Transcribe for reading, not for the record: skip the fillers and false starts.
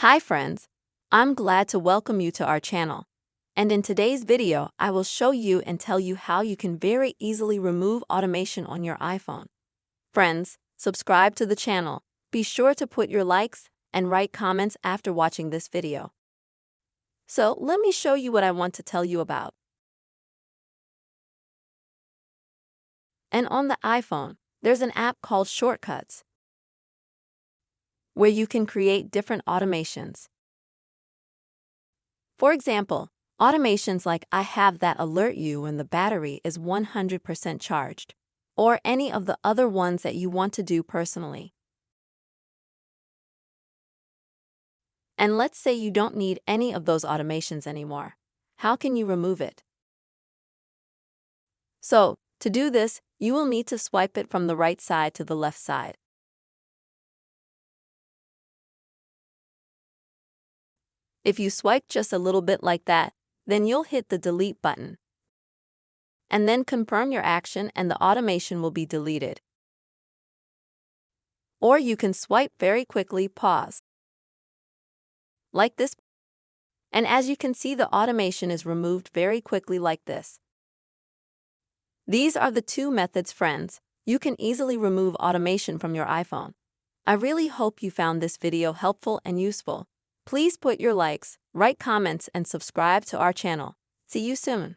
Hi friends, I'm glad to welcome you to our channel. And in today's video, I will show you and tell you how you can very easily remove automation on your iPhone. Friends, subscribe to the channel. Be sure to put your likes and write comments after watching this video. So let me show you what I want to tell you about. And on the iPhone, there's an app called Shortcuts, where you can create different automations. For example, automations like I have that alert you when the battery is 100% charged, or any of the other ones that you want to do personally. And let's say you don't need any of those automations anymore. How can you remove it? So, to do this, you will need to swipe it from the right side to the left side. If you swipe just a little bit like that, then you'll hit the delete button. And then confirm your action and the automation will be deleted. Or you can swipe very quickly, pause, like this. And as you can see, the automation is removed very quickly like this. These are the two methods, friends. You can easily remove automation from your iPhone. I really hope you found this video helpful and useful. Please put your likes, write comments, and subscribe to our channel. See you soon.